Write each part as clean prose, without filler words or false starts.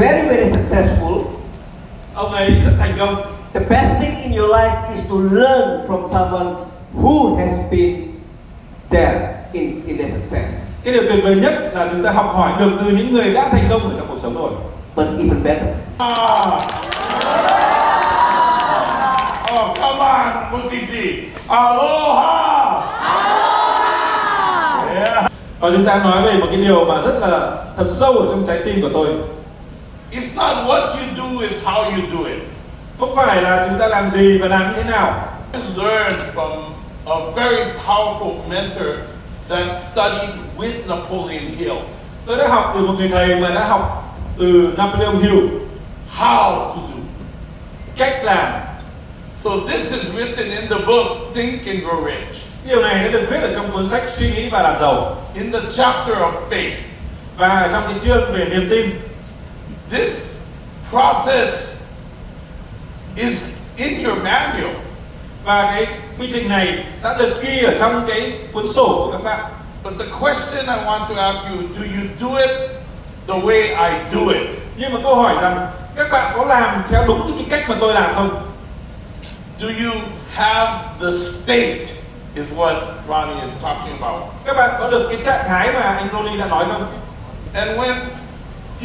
very, very successful. Ông ấy rất thành công. The best thing in your life is to learn from someone who has been there in their success. Cái điều tuyệt vời nhất là chúng ta học hỏi được từ những người đã thành công ở trong cuộc sống rồi. But even better, Oh, come on, Mutiji. Aloha! Yeah. Và chúng ta nói về một cái điều mà rất là thật sâu ở trong trái tim của tôi. It's not what you do, it's how you do it. Không phải là chúng ta làm gì và làm như thế nào. I learned from a very powerful mentor that studied with Napoleon Hill. Tôi đã học từ một người thầy mà đã học từ Napoleon Hill How to do. cách làm. So this is written in the book Think and Grow Rich. Điều này đã được viết ở trong cuốn sách Suy nghĩ và làm giàu. In the chapter of faith. Và ở trong cái chương về niềm tin. This process is in your manual. Và cái quy trình này đã được ghi ở trong cái cuốn sổ của các bạn. But the question I want to ask you, do you do it the way I do it? Nhưng mà câu hỏi rằng các bạn có làm theo đúng những cái cách mà tôi làm không? Do you have the state is what Ronnie is talking about. Các bạn có được cái trạng thái mà anh Ronnie đã nói không? And when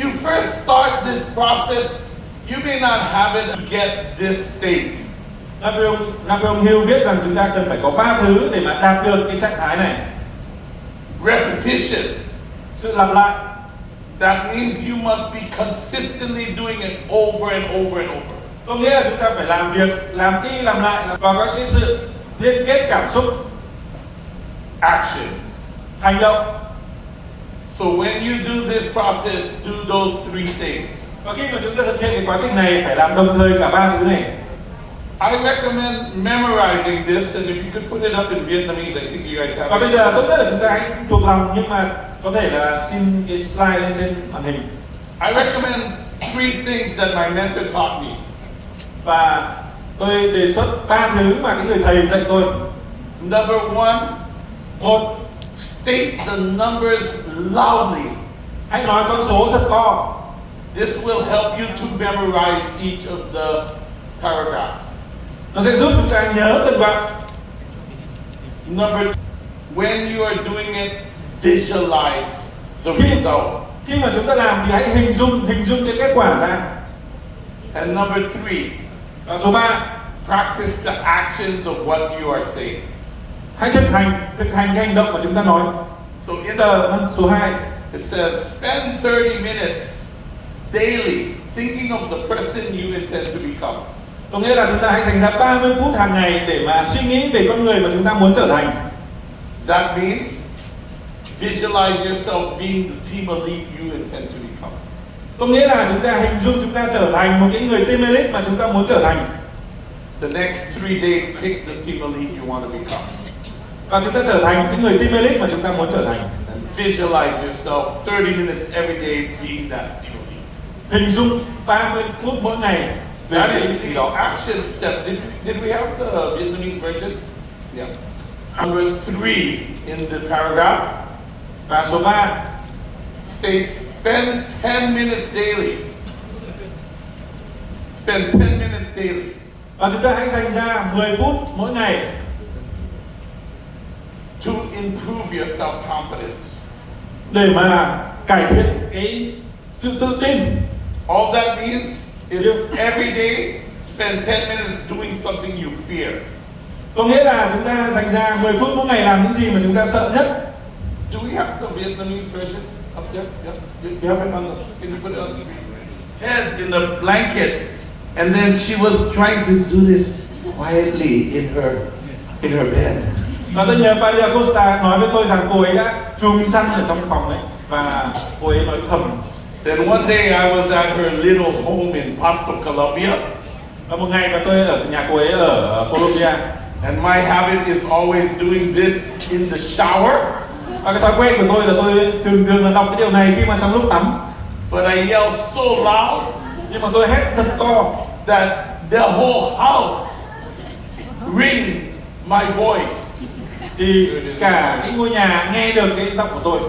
you first start this process, you may not have it to get this state. Napoleon Hill viết rằng chúng ta cần phải có 3 thứ để mà đạt được cái trạng thái này. Repetition. Sự lặp lại. That means you must be consistently doing it over and over and over. Có nghĩa là chúng ta phải làm việc, làm đi làm lại và có cái sự liên kết cảm xúc. Action. Hành động. So when you do this process, do those three things. Và khi mà chúng ta thực hiện cái quá trình này phải làm đồng thời cả 3 thứ này. I recommend memorizing this, and if you could put it up in Vietnamese, I think you guys have Và it. bây giờ tốt nhất là chúng ta hãy thuộc lòng, nhưng mà có thể là xin cái slide lên trên màn hình. I recommend three things that my mentor taught me. Và tôi đề xuất 3 thứ mà cái người thầy dạy tôi. Number one, Một, state the numbers loudly. hãy nói con số thật to. This will help you to memorize each of the paragraphs. Nó sẽ giúp chúng ta nhớ từng đoạn. Number two, when you are doing it, visualize the Khi- result. Khi mà chúng ta làm thì hãy hình dung cái kết quả ra. And number three, Và số 3, practice the actions of what you are saying. hãy thực hành cái hành động mà chúng ta nói. So in Số 2, it says, spend 30 minutes daily thinking of the person you intend to become. có nghĩa là chúng ta hãy dành ra 30 phút hàng ngày để mà suy nghĩ về con người mà chúng ta muốn trở thành. That means visualize yourself being the team elite you intend to become. Có nghĩa là chúng ta hình dung chúng ta trở thành một cái người team elite mà chúng ta muốn trở thành. The next 3 days, pick the team elite you want to become. Và chúng ta trở thành một cái người team elite mà chúng ta muốn trở thành. And visualize yourself 30 minutes every day being that team elite. Hình dung 30 phút mỗi ngày về That cái is gì the đó. action step. Did we have the Vietnamese version? Yeah. Number 3 in the paragraph Và số 3, states, spend 10 minutes daily. Spend 10 minutes daily và chúng ta hãy dành ra 10 phút mỗi ngày to improve your self-confidence. để mà cải thiện cái sự tự tin. All that means is every day spend 10 minutes doing something you fear. Có nghĩa là chúng ta dành ra 10 phút mỗi ngày làm những gì mà chúng ta sợ nhất. Do we have the Vietnamese version up there? Yeah. If you have it on the, can you put it on the screen? Head in the blanket, and then she was trying to do this quietly in her bed. Và tôi nhớ Palia Costa nói với tôi rằng cô ấy đã chùm chăn ở trong phòng ấy và cô ấy nói thầm. Then one day I was at her little home in Pasto, Colombia. Và một ngày mà tôi ở nhà cô ấy ở Colombia. And my habit is always doing this in the shower. Và cái thói quen của tôi là tôi thường là đọc cái điều này khi mà trong lúc tắm. But I yell so loud Nhưng mà tôi hét thật to that the whole house ring my voice. thì cả cái ngôi nhà nghe được cái giọng của tôi.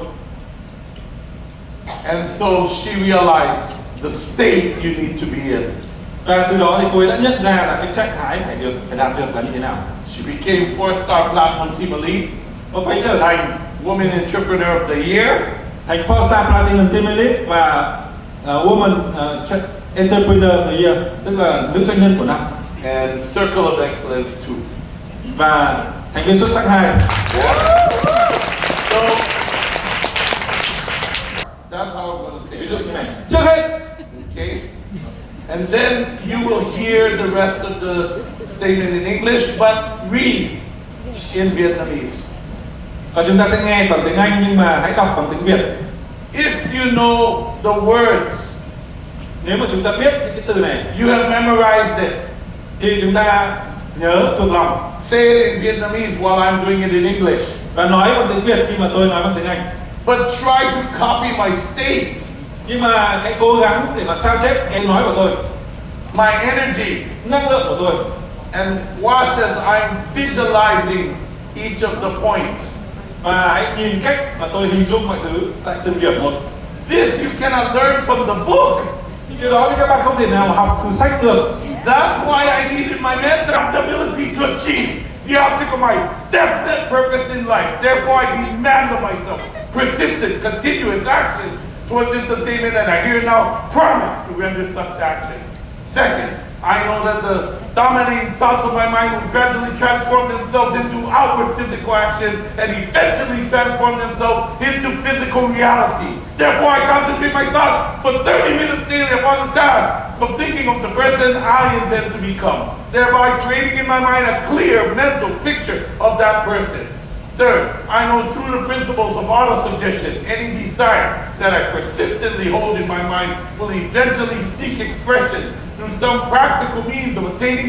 And so she realized the state you need to be in. Và từ đó thì cô ấy đã nhận ra là cái trạng thái phải đạt được là như thế nào. She became 4-star platinum team elite, Cô ấy trở thành woman entrepreneur of the year, thành 4-star platinum team elite và woman entrepreneur of the year, tức là nữ doanh nhân của năm, and circle of excellence 2. và thành viên xuất sắc 2. So that's how I'm going to say Ví it. dụ như này. Trước hết, Okay? And then you will hear the rest of the statement in English, but read in Vietnamese. và chúng ta sẽ nghe bằng tiếng Anh nhưng mà hãy đọc bằng tiếng Việt. If you know the words, Nếu mà chúng ta biết những cái từ này you have memorized it. thì chúng ta nhớ thuộc lòng Say it in Vietnamese while I'm doing it in English. và nói bằng tiếng Việt khi mà tôi nói bằng tiếng Anh. But try to copy my state, Nhưng mà hãy cố gắng để mà sao chép cái nói của tôi, my energy, năng lượng của tôi, and watch as I'm visualizing each of the points. và hãy nhìn cách mà tôi hình dung mọi thứ tại từng điểm một. This you cannot learn from the book. Điều đó thì các bạn không thể nào học từ sách được. That's why I needed my mentor, the ability to achieve the object of my definite purpose in life. Therefore, I demand of myself persistent, continuous action towards this attainment, and I here now promise to render such action. Second, I know that the dominating thoughts of my mind will gradually transform themselves into outward physical action and eventually transform themselves into physical reality. Therefore, I concentrate my thoughts for 30 minutes daily upon the task of thinking of the person I intend to become, thereby creating in my mind a clear mental picture of that person. Third, I know through the principles of auto-suggestion, any desire that I persistently hold in my mind will eventually seek expression through some practical means of attaining